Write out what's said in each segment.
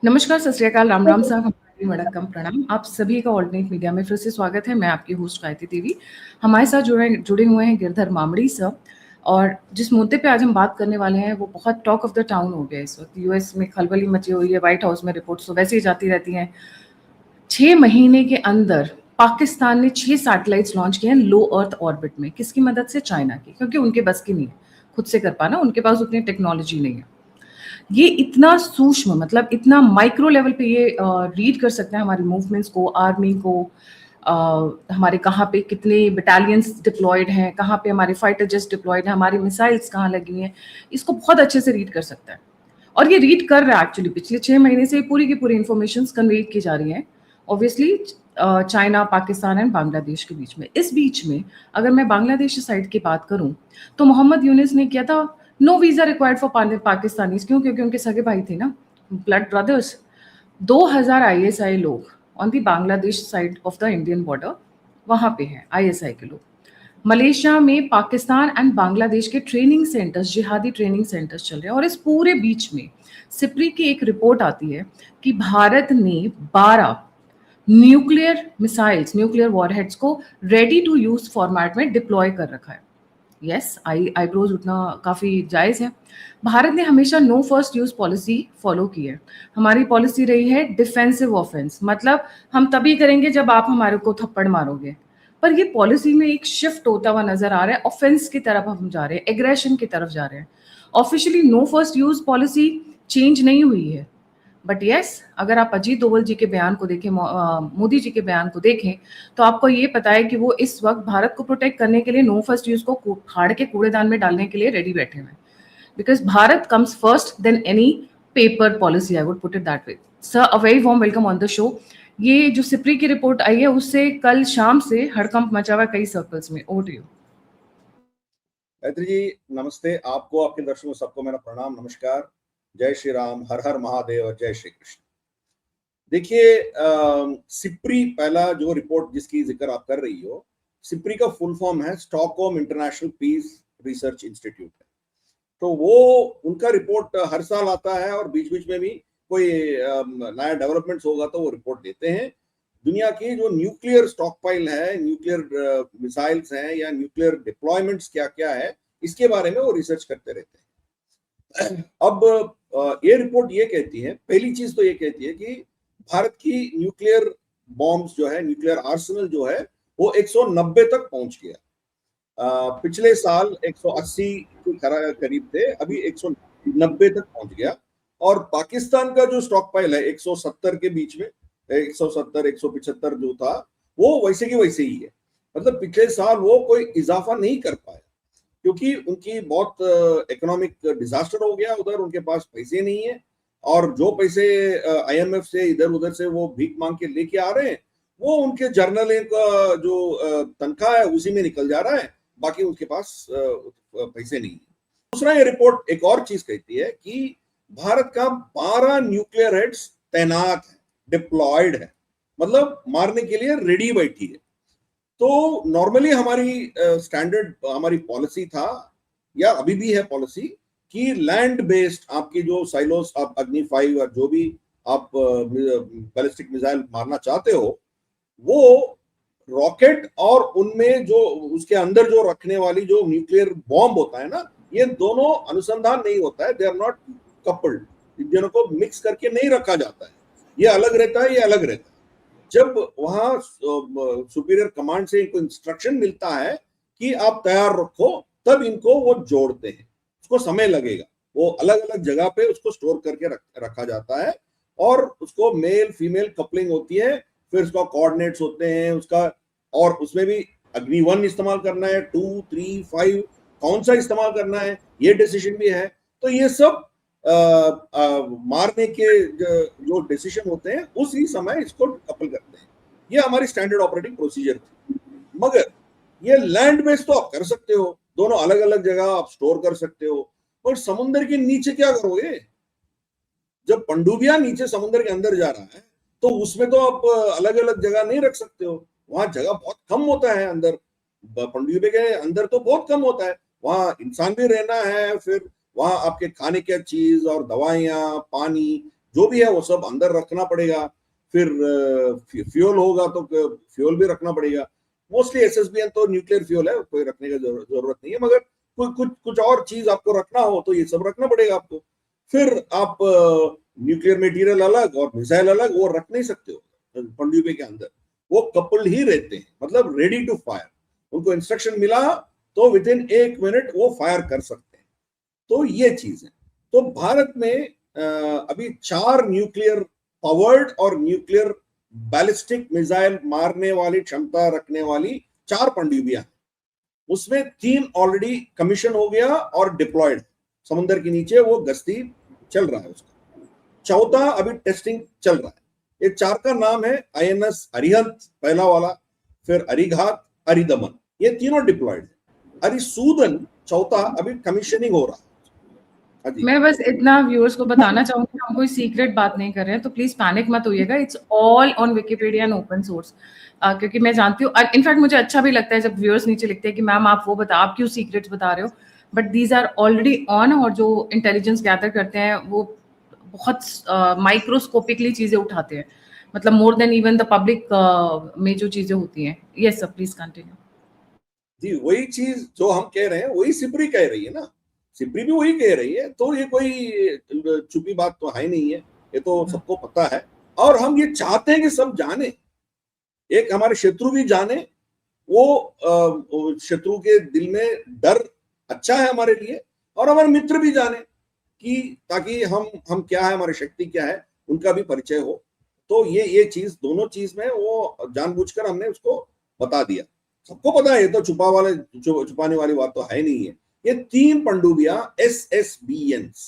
नमस्कार, सत श्री अकाल, राम राम साहब, हमारी वड़क्कम प्रणाम। आप सभी का ऑल्टरनेट मीडिया में फिर से स्वागत है। मैं आपकी होस्ट गायत्री देवी। हमारे साथ जुड़े हुए हैं गिरधर मामड़ी सर। और जिस मुद्दे पे आज हम बात करने वाले हैं वो बहुत टॉक ऑफ द टाउन हो गया है इस वक्त। यूएस में खलबली मची हुई है, व्हाइट हाउस में रिपोर्ट्स तो वैसे ही जाती रहती हैं। 6 महीने के अंदर पाकिस्तान ने 6 सैटेलाइट्स लॉन्च किए हैं लो अर्थ ऑर्बिट में। किसकी मदद से? चाइना की, क्योंकि उनके बस की नहीं है खुद से कर पाना, उनके पास उतनी टेक्नोलॉजी नहीं है। ये इतना सूक्ष्म, मतलब इतना माइक्रो लेवल पे ये रीड कर सकते हैं हमारी मूवमेंट्स को, आर्मी को, हमारे कहाँ पे कितने बटालियंस डिप्लॉयड हैं, कहाँ पे हमारे फाइटर जेट्स डिप्लॉयड हैं, हमारी मिसाइल्स कहाँ लगी हैं, इसको बहुत अच्छे से रीड कर सकता है। और ये रीड कर रहा है एक्चुअली। पिछले 6 महीने से पूरी की पूरी इंफॉर्मेशन कन्वे की जा रही हैं obviously China, Pakistan and Bangladesh के बीच में। इस बीच में अगर मैं बांग्लादेश साइड की बात करूं तो मोहम्मद यूनिस ने किया था no visa required for Pakistanis. क्यों? क्योंकि उनके सगे भाई थे ना, ब्लड ब्रदर्स। 2000 आईएसआई लोग on the Bangladesh side of the Indian border वहां पे हैं, आईएसआई के लोग। मलेशिया में पाकिस्तान एंड बांग्लादेश के ट्रेनिंग सेंटर्स, जिहादी ट्रेनिंग सेंटर्स चल रहे हैं। और इस पूरे बीच में सिप्री की एक रिपोर्ट आती है कि भारत ने 12 न्यूक्लियर मिसाइल्स, न्यूक्लियर वॉरहेड्स को रेडी टू यूज फॉर्मेट में डिप्लॉय कर रखा है। यस, आईब्रोज उठना काफ़ी जायज़ है। भारत ने हमेशा no first use policy follow की है। हमारी पॉलिसी रही है डिफेंसिव ऑफेंस, मतलब हम तभी करेंगे जब आप हमारे को थप्पड़ मारोगे। पर ये पॉलिसी में एक शिफ्ट होता हुआ नजर आ रहा है, ऑफेंस की तरफ हम जा रहे हैं, एग्रेशन की तरफ जा रहे हैं। Officially no first use policy change नहीं हुई है, बट यस, अगर आप अजीत दोवल जी के बयान को देखें, मोदी जी के बयान को देखें, तो आपको ये पता है कि वो इस वक्त भारत को प्रोटेक्ट करने के लिए नो फर्स्ट यूज को फाड़ के कूड़ेदान में डालने के लिए रेडी बैठे हुए हैं। Because Bharat comes first than any paper policy, I would put it that way. Sir, a very warm welcome on the show. ये जो सिप्री की रिपोर्ट आई है उससे कल शाम से हड़कंप मचा हुआ कई सर्कल्स में। Over to you. Gayatri ji नमस्ते। आपको, आपके दर्शकों सबको मेरा प्रणाम, नमस्कार, जय श्री राम, हर हर महादेव और जय श्री कृष्ण। देखिए, सिप्री पहला जो रिपोर्ट जिसकी जिक्र आप कर रही हो, सिप्री का फुल फॉर्म है Stockholm International Peace Research Institute है। तो वो उनका रिपोर्ट हर साल आता है और बीच बीच में भी कोई नया डेवलपमेंट्स होगा तो वो रिपोर्ट देते हैं। दुनिया की जो न्यूक्लियर स्टॉकपाइल है, न्यूक्लियर मिसाइल्स हैं या न्यूक्लियर डिप्लॉयमेंट्स क्या क्या है, इसके बारे में वो रिसर्च करते रहते हैं। अब ये रिपोर्ट ये कहती है, पहली चीज तो ये कहती है कि भारत की न्यूक्लियर बॉम्ब्स जो है, न्यूक्लियर आर्सेनल जो है, वो 190 तक पहुंच गया। पिछले साल 180 के करीब थे, अभी 190 तक पहुंच गया। और पाकिस्तान का जो स्टॉक पाइल है 170 के बीच में, 170 175 जो था, वो वैसे की वैसे ही है। मतलब पिछले साल वो कोई इजाफा नहीं कर पाया क्योंकि उनकी बहुत इकोनॉमिक डिजास्टर हो गया उधर, उनके पास पैसे नहीं है। और जो पैसे आईएमएफ से इधर उधर से वो भीख मांग के लेके आ रहे हैं, वो उनके जर्नल का जो तनख्वाह है उसी में निकल जा रहा है, बाकी उनके पास पैसे नहीं है। दूसरा, ये रिपोर्ट एक और चीज कहती है कि भारत का 12 न्यूक्लियर हेड्स तैनात है, डिप्लॉयड है, मतलब मारने के लिए रेडी बैठी है। तो नॉर्मली हमारी स्टैंडर्ड हमारी पॉलिसी था, या अभी भी है पॉलिसी, कि लैंड बेस्ड आपकी जो साइलोस, आप अग्नि 5 और जो भी आप बैलिस्टिक मिसाइल मारना चाहते हो, वो रॉकेट और उनमें जो उसके अंदर जो रखने वाली जो न्यूक्लियर बॉम्ब होता है ना, ये दोनों अनुसंधान नहीं होता है, दे आर नॉट कपल्ड। इन दोनों को मिक्स करके नहीं रखा जाता है, ये अलग रहता है, ये अलग रहता है। जब वहां सुपीरियर कमांड से इनको इंस्ट्रक्शन मिलता है कि आप तैयार रखो, तब इनको वो जोड़ते हैं। उसको समय लगेगा, वो अलग अलग जगह पे उसको स्टोर करके रखा जाता है और उसको मेल फीमेल कपलिंग होती है, फिर उसका कोऑर्डिनेट्स होते हैं उसका, और उसमें भी अग्नि 1 इस्तेमाल करना है, 2 3 5 कौन सा इस्तेमाल करना है, ये डिसीजन भी है। तो ये सब मारने के जो डिसीजन होते हैं उसी समय इसको कपल करते हैं। ये हमारी स्टैंडर्ड ऑपरेटिंग प्रोसीजर थी। मगर ये लैंड बेस्ड तो आप कर सकते हो, दोनों अलग अलग जगह आप स्टोर कर सकते हो, और समुद्र के नीचे क्या करोगे? जब पनडुब्बियां नीचे समुद्र के अंदर जा रहा है तो उसमें तो आप अलग अलग जगह नहीं रख सकते हो, वहां जगह बहुत कम होता है अंदर, पनडुब्बी के अंदर तो बहुत कम होता है, वहां इंसान भी रहना है, फिर वहां आपके खाने की चीज और दवाइयां, पानी, जो भी है वो सब अंदर रखना पड़ेगा। फिर फ्यूल होगा तो फ्यूल भी रखना पड़ेगा। मोस्टली एसएसबीएन तो न्यूक्लियर फ्यूल है, कोई रखने की जरूरत नहीं है, मगर कुछ कुछ और चीज आपको रखना हो तो ये सब रखना पड़ेगा आपको। फिर आप न्यूक्लियर मटेरियल अलग और मिसाइल अलग वो रख नहीं सकते हो पनडुब्बी के अंदर। वो कपल्ड ही रहते हैं, मतलब रेडी टू फायर। उनको इंस्ट्रक्शन मिला तो विद इन 1 मिनट वो फायर कर सकते हैं। तो ये चीज है। तो भारत में अभी 4 न्यूक्लियर पावर्ड और न्यूक्लियर बैलिस्टिक मिसाइल मारने वाली क्षमता रखने वाली 4 पनडुब्बियां, उसमें 3 ऑलरेडी कमीशन हो गया और डिप्लॉयड समुद्र के नीचे वो गश्ती चल रहा है उसका। चौथा अभी टेस्टिंग चल रहा है। ये 4 का नाम है आईएनएस अरिहंत पहला वाला, फिर अरिघात, अरिदमन, ये तीनों डिप्लॉयड है। अरिसूदन चौथा अभी कमीशनिंग हो रहा है। मैं बस इतना व्यूअर्स को बताना चाहूंगी, हम कोई सीक्रेट बात नहीं कर रहे हैं, तो प्लीज पैनिक मत होइएगा। It's all on Wikipedia and open source. क्योंकि मैं जानती हूँ, इनफैक्ट मुझे अच्छा भी लगता है जब व्यूअर्स नीचे लिखते हैं कि मैम आप वो बता, आप क्यों सीक्रेट्स बता रहे हो, but these are already on. और जो इंटेलिजेंस गैदर करते हैं वो बहुत माइक्रोस्कोपिकली चीजें उठाते हैं, मतलब more than even the public में जो चीजें होती हैं। Yes sir, please continue. जी, वही चीज जो हम कह रहे हैं वही सिपरी कह रही है ना, सिपरी भी वही कह रही है। तो ये कोई छुपी बात तो है नहीं है, ये तो सबको पता है। और हम ये चाहते हैं कि सब जाने, एक हमारे शत्रु भी जाने, वो शत्रु के दिल में डर अच्छा है हमारे लिए, और हमारे मित्र भी जाने कि ताकि हम क्या है, हमारी शक्ति क्या है, उनका भी परिचय हो। तो ये चीज दोनों चीज में वो जानबूझकर हमने उसको बता दिया। सबको पता है, ये तो छुपाने वाली बात तो है नहीं है। ये 3 पनडुब्बियां SSBNs,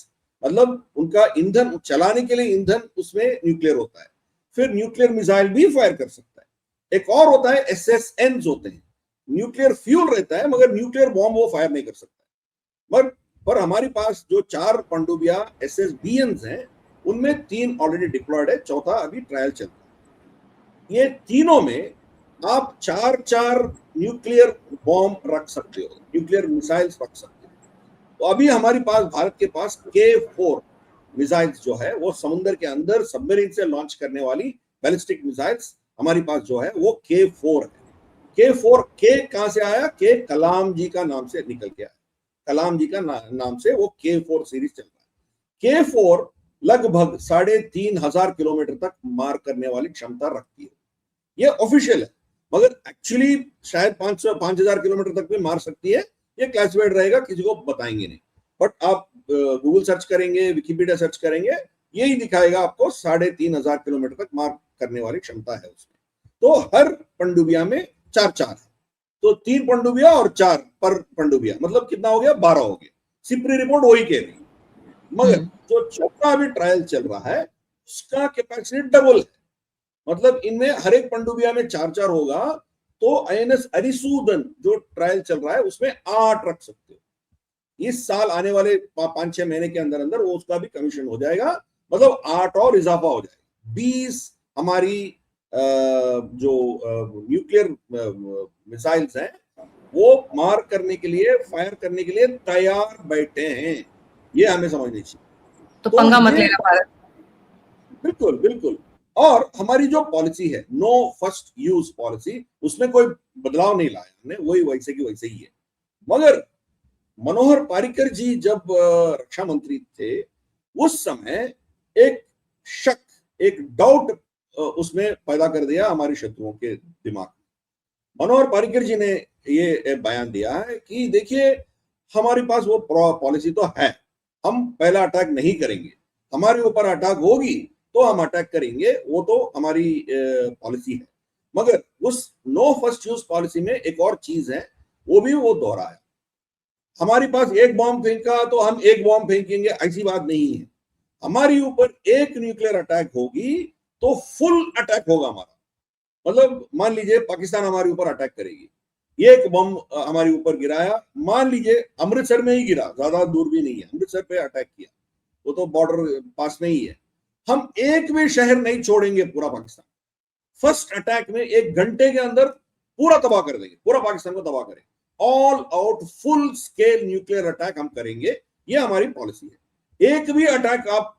मतलब उनका ईंधन चलाने के लिए ईंधन उसमें न्यूक्लियर होता है, फिर न्यूक्लियर मिसाइल भी फायर कर सकता है। एक और होता है SSNs, होते हैं न्यूक्लियर फ्यूल रहता है मगर न्यूक्लियर बॉम्ब वो फायर नहीं कर सकता। पर हमारी पास जो 4 पनडुब्बियां SSBNs हैं उनमें 3 ऑलरेडी डिप्लॉयड है, चौथा अभी ट्रायल चल रहा है। ये तीनों में आप 4 न्यूक्लियर बॉम्ब रख सकते हो, न्यूक्लियर मिसाइल्स रख सकते हो। तो अभी हमारी पास, भारत के पास K4 मिसाइल्स जो है वो समुद्र के अंदर सबमरीन से लॉन्च करने वाली बैलिस्टिक मिसाइल्स हमारी पास जो है वो K4 है। K4 के कहां से आया? के कलाम जी का नाम से निकल के आया, कलाम जी का नाम से वो K4 सीरीज चल रहा है। K4 लगभग 3,500 किलोमीटर तक मार करने वाली क्षमता रखती है, ये ऑफिशियल है, मगर एक्चुअली शायद 5,000 किलोमीटर तक भी मार सकती है। ये क्लासिफाइड रहेगा, किसी को बताएंगे नहीं। बट आप गूगल सर्च करेंगे, विकिपीडिया सर्च करेंगे, यही दिखाएगा आपको 3,500 किलोमीटर तक मार करने वाली क्षमता है उसमें। तो हर पनडुब्बिया में 4 है, तो 3 पनडुब्बिया और 4 पर पनडुब्बिया, मतलब कितना हो गया? 12 हो गया। सिपरी रिपोर्ट वही कह रही, मगर जो चौथा अभी ट्रायल चल रहा है उसका कैपेसिटी डबल है, मतलब इनमें हर एक पनडुब्बिया में 4 होगा। तो आईएनएस अरिसूदन जो ट्रायल चल रहा है उसमें 8 रख सकते हो। इस साल आने वाले 5-6 महीने के अंदर अंदर वो उसका भी कमीशन हो जाएगा, मतलब 8 और इजाफा हो जाएगा। 20 हमारी जो न्यूक्लियर मिसाइल्स हैं वो मार करने के लिए, फायर करने के लिए तैयार बैठे हैं, ये हमें समझनी चाहिए। तो पंगा मत लेना भारत। बिल्कुल बिल्कुल। और हमारी जो पॉलिसी है, नो फर्स्ट यूज पॉलिसी, उसमें कोई बदलाव नहीं लाया हमने, वही वैसे की वैसे ही है। मगर मनोहर पारिकर जी जब रक्षा मंत्री थे उस समय एक शक, एक डाउट उसमें पैदा कर दिया हमारे शत्रुओं के दिमाग में। मनोहर पारिकर जी ने ये बयान दिया है कि देखिए हमारे पास वो पॉलिसी तो है, हम पहला अटैक नहीं करेंगे, हमारे ऊपर अटैक होगी तो हम अटैक करेंगे, वो तो हमारी पॉलिसी है। मगर उस नो फर्स्ट यूज पॉलिसी में एक और चीज है, वो भी वो दोहराया। हमारे पास एक बॉम्ब फेंका तो हम एक बॉम्ब फेंकेंगे, ऐसी बात नहीं है। हमारे ऊपर एक न्यूक्लियर अटैक होगी तो फुल अटैक होगा हमारा। मतलब मान लीजिए पाकिस्तान हमारे ऊपर अटैक करेगी, एक बम हमारे ऊपर गिराया, मान लीजिए अमृतसर में ही गिरा, ज्यादा दूर भी नहीं है, अमृतसर पे अटैक किया, वो तो बॉर्डर पास में ही है। हम एक भी शहर नहीं छोड़ेंगे पूरा पाकिस्तान, फर्स्ट अटैक में 1 घंटे के अंदर पूरा तबाह कर देंगे, पूरा पाकिस्तान को तबाह करेंगे। All out full scale nuclear attack हम करेंगे, ये हमारी पॉलिसी है। एक भी अटैक आप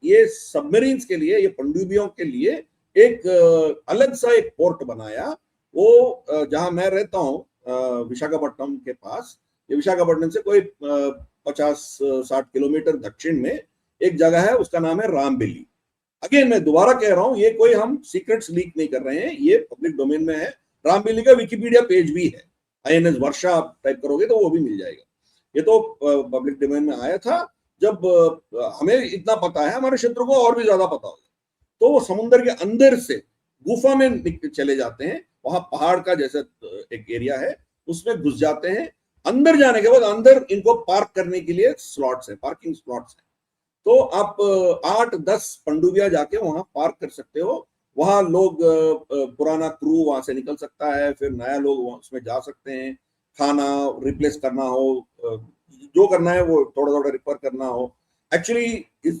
ये सबमरीन्स के लिए, ये पनडुब्बियों के लिए एक अलग सा एक पोर्ट बनाया। वो जहां मैं रहता हूँ विशाखापट्टनम के पास, ये विशाखापट्टनम से कोई 50-60 किलोमीटर दक्षिण में एक जगह है, उसका नाम है रामबेली। अगेन मैं दोबारा कह रहा हूँ, ये कोई हम सीक्रेट्स लीक नहीं कर रहे हैं, ये पब्लिक डोमेन में है। रामबेली का विकिपीडिया पेज भी है, INS वर्षा आप टाइप करोगे तो वो भी मिल जाएगा। ये तो पब्लिक डोमेन में आया था। जब हमें इतना पता है, हमारे क्षेत्र को और भी ज्यादा पता होगा। तो वो समुद्र के अंदर से गुफा में चले जाते हैं, वहां पहाड़ का जैसा एक एरिया है, उसमें घुस जाते हैं। अंदर जाने के बाद अंदर इनको पार्क करने के लिए स्लॉट्स है, पार्किंग स्लॉट्स है। तो आप 8-10 पनडुब्बियां जाके वहां पार्क कर सकते हो। वहां लोग पुराना क्रू वहां से निकल सकता है, फिर नया लोग उसमें जा सकते हैं। खाना रिप्लेस करना हो, जो करना है वो थोड़ा थोड़ा रिपेयर करना हो। एक्चुअली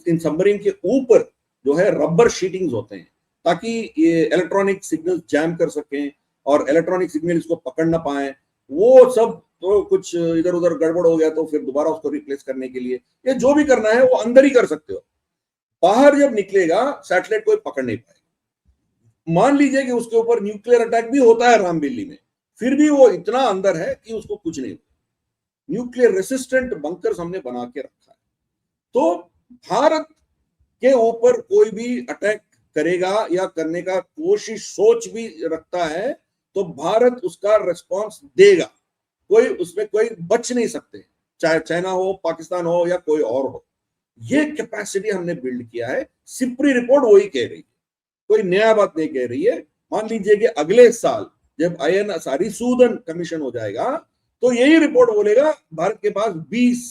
इन सबमरीन के ऊपर जो है रबर शीटिंग्स होते हैं, ताकि ये इलेक्ट्रॉनिक सिग्नल जैम कर सकें और इलेक्ट्रॉनिक सिग्नल इसको पकड़ ना पाए। वो सब तो कुछ इधर उधर गड़बड़ हो गया तो फिर दोबारा उसको रिप्लेस करने के लिए ये जो भी करना है वो अंदर ही कर सकते हो। बाहर जब निकलेगा सैटेलाइट कोई पकड़ नहीं पाएगा। मान लीजिए कि उसके ऊपर न्यूक्लियर अटैक भी होता है रामबेली में, फिर भी वो इतना अंदर है कि उसको कुछ नहीं होता। न्यूक्लियर रेसिस्टेंट बंकर्स हमने बना के रखा है। तो भारत के ऊपर कोई भी अटैक करेगा या करने का कोशिश सोच भी रखता है तो भारत उसका रिस्पॉन्स देगा। कोई उसमें कोई बच नहीं सकते, चाहे चाइना हो, पाकिस्तान हो या कोई और हो। ये कैपेसिटी हमने बिल्ड किया है। सिप्री रिपोर्ट वही कह रही है, कोई नया बात नहीं कह रही है। मान लीजिए कि अगले साल जब INS अरिसूदन कमीशन हो जाएगा तो यही रिपोर्ट बोलेगा भारत के पास 20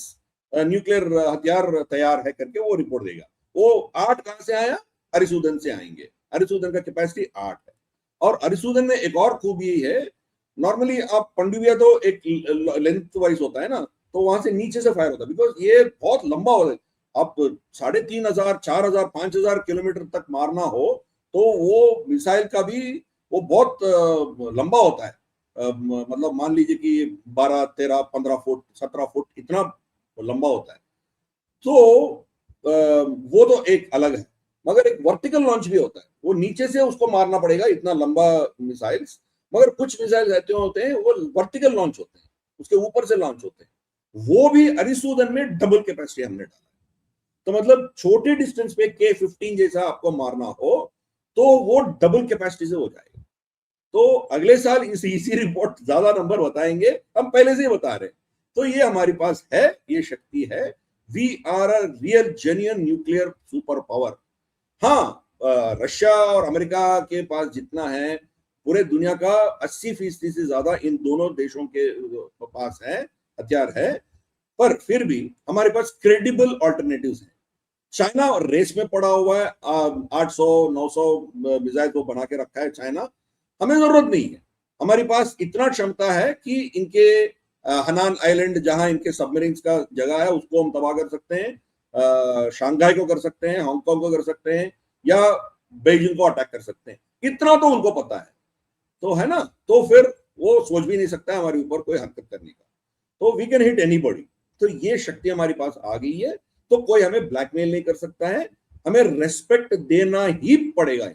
न्यूक्लियर हथियार तैयार है करके वो रिपोर्ट देगा। वो 8 कहां से आया? अरिसूदन से आएंगे। अरिसूदन का कैपेसिटी 8 है। और अरिसूदन में एक और खूबी है, नॉर्मली आप पनडुब्बिया तो एक लेंथ वाइज होता है ना, तो वहां से नीचे से फायर होता है, बिकॉज ये बहुत लंबा होता है। आप 3,500, 4,000, 5,000 किलोमीटर तक मारना हो तो वो मिसाइल का भी वो बहुत लंबा होता है। मतलब मान लीजिए कि 12, 13, 15 फुट, 17 फुट इतना लंबा होता है। तो वो तो एक अलग है, मगर एक वर्टिकल लॉन्च भी होता है, वो नीचे से उसको मारना पड़ेगा इतना लंबा मिसाइल्स। मगर कुछ मिसाइल ऐसे होते हैं वो वर्टिकल लॉन्च होते हैं, उसके ऊपर से लॉन्च होते हैं। वो भी अरिसूदन में डबल कैपेसिटी हमने डाला है। तो मतलब छोटे डिस्टेंस पे K-15 जैसा आपको मारना हो तो वो डबल कैपेसिटी से हो जाएगा। तो अगले साल इसी रिपोर्ट ज्यादा नंबर बताएंगे, हम पहले से ही बता रहे हैं। तो ये हमारे पास है, ये शक्ति है। We are a real genuine nuclear super power. हाँ, रशिया और अमेरिका के पास जितना है, पूरे दुनिया का 80% से ज्यादा इन दोनों देशों के पास है, हथियार है। पर फिर भी हमारे पास क्रेडिबल ऑल्टरनेटिव्स हैं। चाइना रेस में पड़ा हुआ है, 800-900 मिसाइल को बना के रखा है चाइना। हमें जरूरत नहीं है। हमारे पास इतना क्षमता है कि इनके हनान आइलैंड जहां इनके सबमरीन्स का जगह है उसको हम तबाह कर सकते हैं, शंघाई को कर सकते हैं, हांगकांग को कर सकते हैं, या बेइजिंग को अटैक कर सकते हैं। इतना तो उनको पता है, तो है ना। तो फिर वो सोच भी नहीं सकता है हमारे ऊपर कोई हरकत करने का। तो वी कैन हिट एनीबॉडी। तो ये शक्ति हमारे पास आ गई है, तो कोई हमें ब्लैकमेल नहीं कर सकता है। हमें रेस्पेक्ट देना ही पड़ेगा।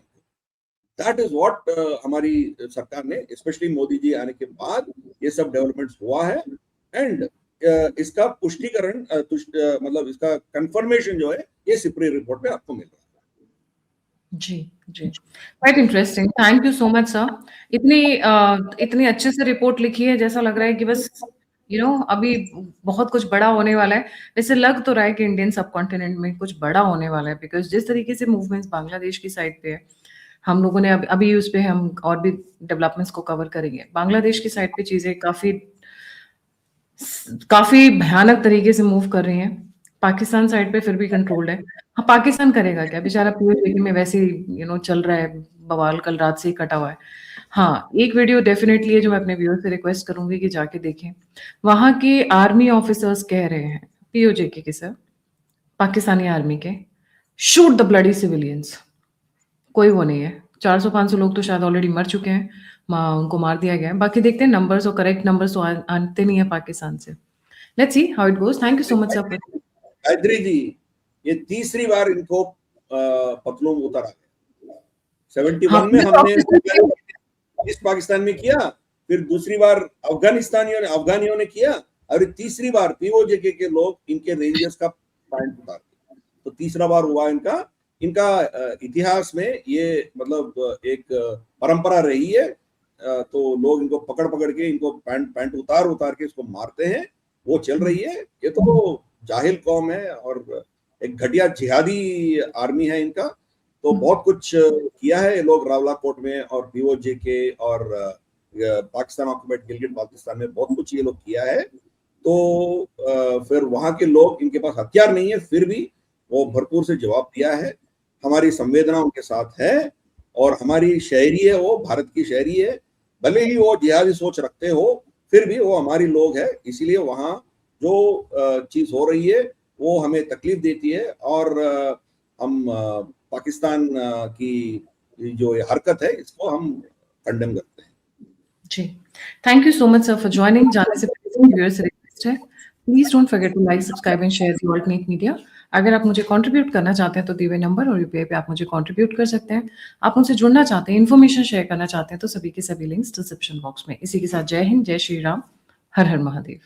दैट इज व्हाट हमारी सरकार ने, स्पेशली मोदी जी आने के बाद ये सब डेवलपमेंट्स हुआ है। एंड इसका पुष्टिकरण मतलब इसका कंफर्मेशन जो है ये सिप्री रिपोर्ट में आपको मिल रहा है। जी जी, quite interesting. Thank you so much sir. इतनी अच्छे से रिपोर्ट लिखी है, जैसा लग रहा है कि बस अभी बहुत कुछ बड़ा होने वाला है। वैसे लग तो रहा है कि इंडियन सब कॉन्टिनेंट में कुछ बड़ा होने वाला है, बिकॉज जिस तरीके से मूवमेंट्स बांग्लादेश की साइड पे है, हम लोगों ने अभी उस पे हम और भी डेवलपमेंट्स को कवर करेंगे। बांग्लादेश की साइड पे चीजें काफी भयानक तरीके से मूव कर रही हैं। पाकिस्तान साइड पे फिर भी कंट्रोल्ड है। हाँ, पाकिस्तान करेगा क्या, बेचारा POJ में वैसे ही चल रहा है, बवाल कल रात से ही कटा हुआ है। हाँ, एक वीडियो डेफिनेटली है जो मैं अपने व्यूअर से रिक्वेस्ट करूंगी कि जाके देखें। वहां के आर्मी ऑफिसर्स कह रहे हैं, POJ के सर, पाकिस्तानी आर्मी के, शूट द ब्लडी सिविलियंस। कोई वो नहीं है। 400-500 लोग तो शायद ऑलरेडी मर चुके हैं, उनको मार दिया गया है। बाकी देखते हैं नंबर्स, और करेक्ट नंबर्स तो आते नहीं है पाकिस्तान से। Let's see how it goes. Thank you so much sir. Gayatri ji, ये तीसरी बार इनको पतलून उतर आ गए। हाँ, 71 में हमने ईस्ट पाकिस्तान में किया, फिर दूसरी बार अफगानियों ने किया, और तीसरी बार पीओजे के लोग इनके रेंजर्स का पैंट उतार दिया। तो तीसरा बार हुआ इनका इतिहास में ये मतलब एक परंपरा रही है। तो लोग इनको पकड़ पकड़ के इनको पैंट उतार के इसको मारते हैं, वो चल रही है। ये तो जाहिल कौम है और एक घटिया जिहादी आर्मी है इनका। तो बहुत कुछ किया है ये लोग रावलाकोट में और पीओजे के और पाकिस्तान ऑक्युपाइड गिलगिट बाल्टिस्तान में बहुत कुछ ये लोग किया है। तो फिर वहां के लोग, इनके पास हथियार नहीं है, फिर भी वो भरपूर से जवाब दिया है। हमारी संवेदना उनके साथ है और हमारी शहरी है, वो भारत की शहरी है। भले ही वो जिहादी सोच रखते हो, फिर भी वो हमारी लोग है। इसीलिए वहां जो चीज हो रही है वो हमें तकलीफ देती है और हम पाकिस्तान की जो ये हरकत है इसको हम कंडेम करते हैं। जी, thank you so much sir for joining. जाने से पहले व्यूअर्स से रिक्वेस्ट है, please don't forget to like, subscribe and share the alternate media. अगर आप मुझे कंट्रीब्यूट करना चाहते हैं तो दिए हुए नंबर और यूपीआई पे आप मुझे कंट्रीब्यूट कर सकते हैं। आप मुझसे जुड़ना चाहते हैं, इन्फॉर्मेशन शेयर करना चाहते हैं तो सभी के सभी लिंक्स डिस्क्रिप्शन बॉक्स में। इसी के साथ जय हिंद, जय श्री राम, हर हर महादेव।